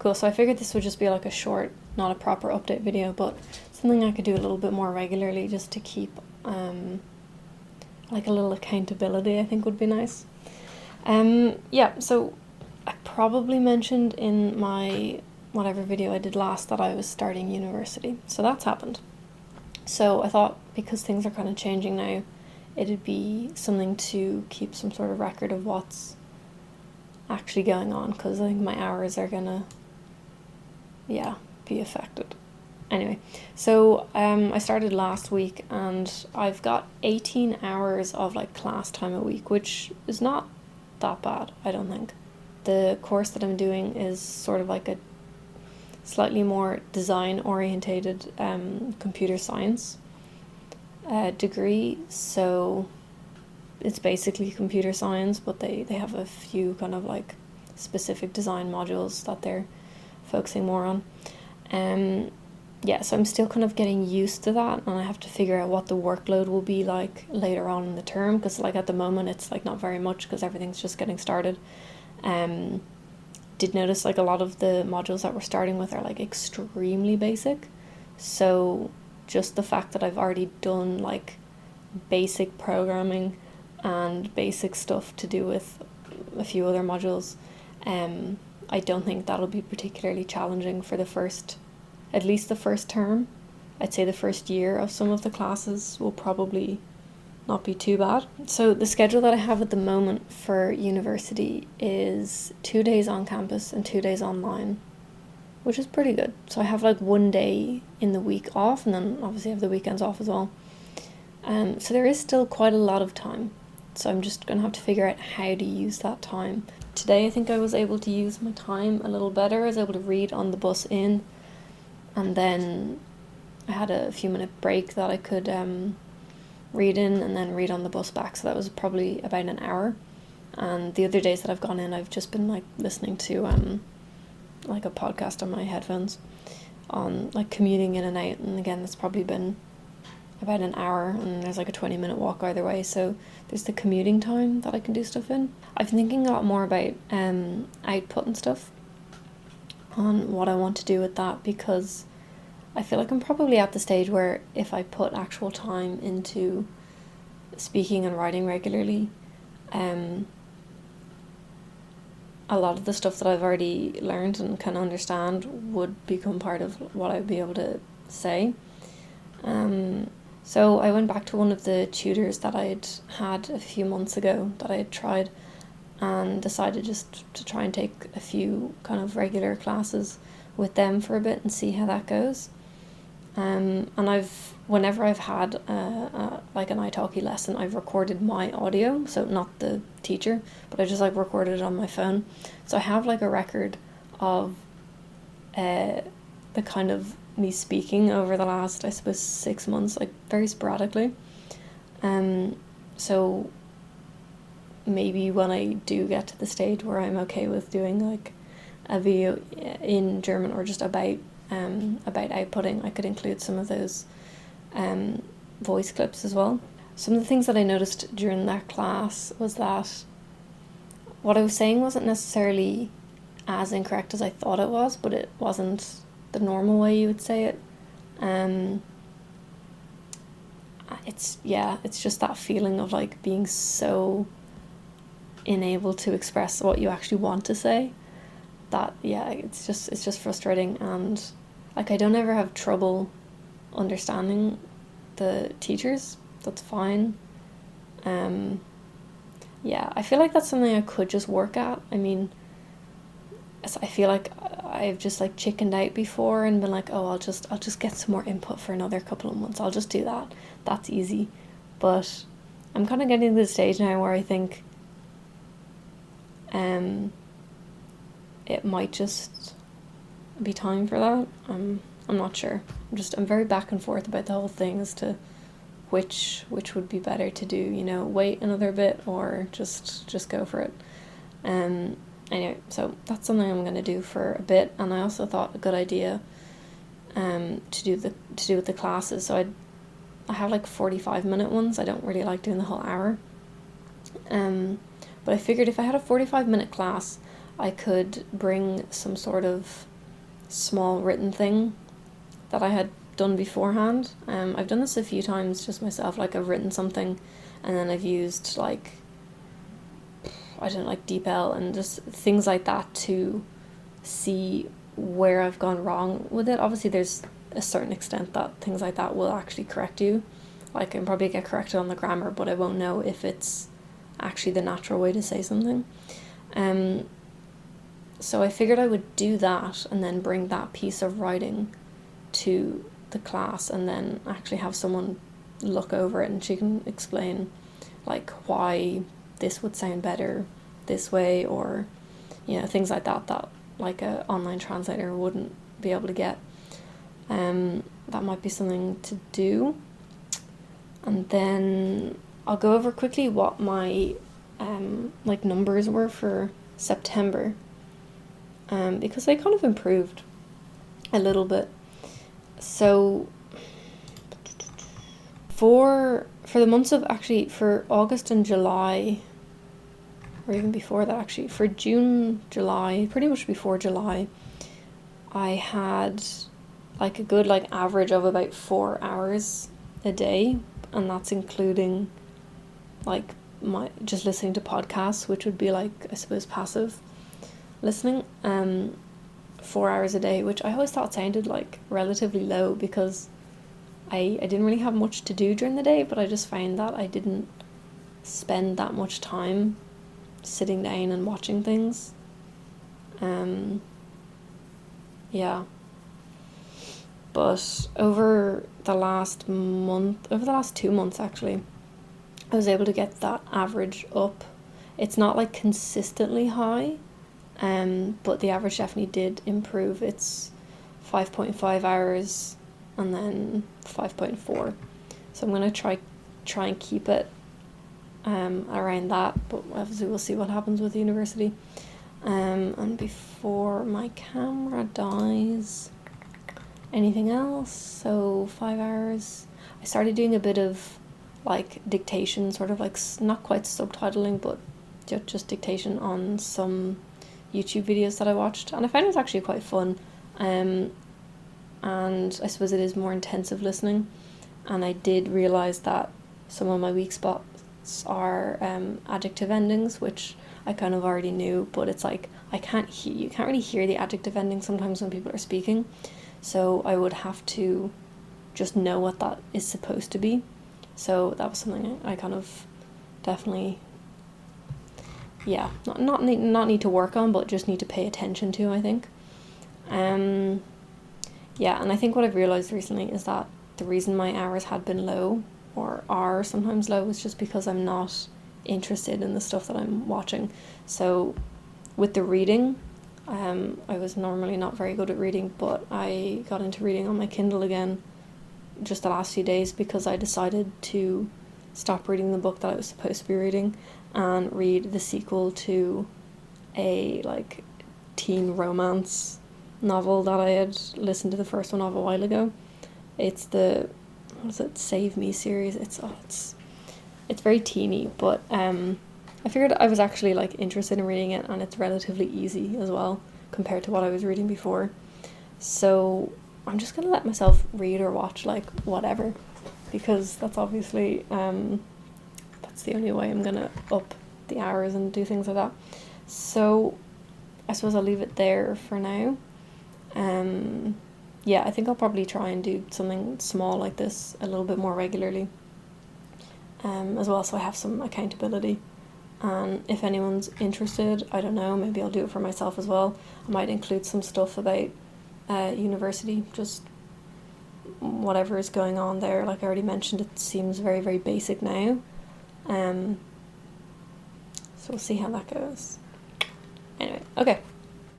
Cool, so I figured this would just be like a short, not a proper update video, but something I could do a little bit more regularly just to keep like a little accountability, I think would be nice. Yeah, so I probably mentioned in my whatever video I did last that I was starting university, so that's happened. So I thought because things are kind of changing now, it'd be something to keep some sort of record of what's actually going on, because I think my hours are gonna, yeah, be affected. Anyway, so I started last week and I've got 18 hours of like class time a week, which is not that bad, I don't think. The course that I'm doing is sort of like a slightly more design orientated computer science degree, so it's basically computer science, but they have a few kind of like specific design modules that they're focusing more on. Yeah, so I'm still kind of getting used to that, and I have to figure out what the workload will be like later on in the term, because like at the moment it's like not very much because everything's just getting started. Did notice like a lot of the modules that we're starting with are like extremely basic, so just the fact that I've already done like basic programming and basic stuff to do with a few other modules, I don't think that'll be particularly challenging for at least the first term. I'd say the first year of some of the classes will probably not be too bad. So the schedule that I have at the moment for university is 2 days on campus and 2 days online, which is pretty good. So I have like 1 day in the week off, and then obviously I have the weekends off as well. So there is still quite a lot of time. So I'm just going to have to figure out how to use that time. Today I think I was able to use my time a little better. I was able to read on the bus in, and then I had a few minute break that I could read in and then read on the bus back, so that was probably about an hour. And the other days that I've gone in, I've just been like listening to like a podcast on my headphones on like commuting in and out, and again that's probably been about an hour, and there's like a 20-minute walk either way, so there's the commuting time that I can do stuff in. I've been thinking a lot more about output and stuff on what I want to do with that, because I feel like I'm probably at the stage where if I put actual time into speaking and writing regularly, a lot of the stuff that I've already learned and can understand would become part of what I'd be able to say. So I went back to one of the tutors that I'd had a few months ago that I had tried, and decided just to try and take a few kind of regular classes with them for a bit and see how that goes. And whenever I've had like an italki lesson, I've recorded my audio, so not the teacher, but I just like recorded it on my phone. So I have like a record of the kind of me speaking over the last, I suppose, 6 months, like very sporadically. So maybe when I do get to the stage where I'm okay with doing like a video in German or just about outputting, I could include some of those voice clips as well. Some of the things that I noticed during that class was that what I was saying wasn't necessarily as incorrect as I thought it was, but it wasn't the normal way you would say it. It's just that feeling of like being so unable to express what you actually want to say, that it's just frustrating. And like I don't ever have trouble understanding the teachers, that's fine. I feel like that's something I could just work at. I mean, I feel like I've just like chickened out before and been like, oh, I'll just get some more input for another couple of months, I'll just do that, that's easy. But I'm kind of getting to the stage now where I think it might just be time for that. I'm not sure. I'm very back and forth about the whole thing as to which would be better to do, wait another bit or just go for it. Anyway, so that's something I'm going to do for a bit. And I also thought a good idea to do with the classes. So I have like 45-minute ones. I don't really like doing the whole hour. But I figured if I had a 45-minute class, I could bring some sort of small written thing that I had done beforehand. I've done this a few times just myself, like I've written something and then I've used like, I don't know, like DeepL and just things like that to see where I've gone wrong with it. Obviously there's a certain extent that things like that will actually correct you. Like I can probably get corrected on the grammar, but I won't know if it's actually the natural way to say something. So I figured I would do that and then bring that piece of writing to the class and then actually have someone look over it and she can explain like why this would sound better this way, or things like that like a online translator wouldn't be able to get. That might be something to do. And then I'll go over quickly what my like numbers were for September, because they kind of improved a little bit. So for the months of, actually for August and July, or even before that actually, for June, July, pretty much before July, I had like a good like average of about 4 hours a day, and that's including like my just listening to podcasts, which would be like, I suppose, passive listening. 4 hours a day, which I always thought sounded like relatively low because I didn't really have much to do during the day, but I just found that I didn't spend that much time sitting down and watching things. Yeah. But over the last 2 months actually, I was able to get that average up. It's not like consistently high, but the average definitely did improve. It's 5.5 hours and then 5.4. So I'm gonna try and keep it around that, but obviously we'll see what happens with the university. And before my camera dies, anything else? So 5 hours. I started doing a bit of like dictation, sort of like not quite subtitling, but just dictation on some YouTube videos that I watched, and I found it was actually quite fun. And I suppose it is more intensive listening, and I did realise that some of my weak spots are adjective endings, which I kind of already knew, but it's like you can't really hear the adjective ending sometimes when people are speaking, so I would have to just know what that is supposed to be. So that was something I kind of definitely, not need to work on, but just need to pay attention to, I think. And I think what I've realised recently is that the reason my hours had been low, or are sometimes low, is just because I'm not interested in the stuff that I'm watching. So with the reading, I was normally not very good at reading, but I got into reading on my Kindle again just the last few days because I decided to stop reading the book that I was supposed to be reading and read the sequel to a like teen romance novel that I had listened to the first one of a while ago. It's the Save Me series. It's very teeny, but I figured I was actually like interested in reading it, and it's relatively easy as well compared to what I was reading before. So I'm just gonna let myself read or watch like whatever, because that's obviously that's the only way I'm gonna up the hours and do things like that. So I suppose I'll leave it there for now. I think I'll probably try and do something small like this a little bit more regularly, as well, so I have some accountability. And if anyone's interested, I don't know, maybe I'll do it for myself as well. I might include some stuff about university, just whatever is going on there. Like I already mentioned, it seems very, very basic now. So we'll see how that goes. Anyway, okay.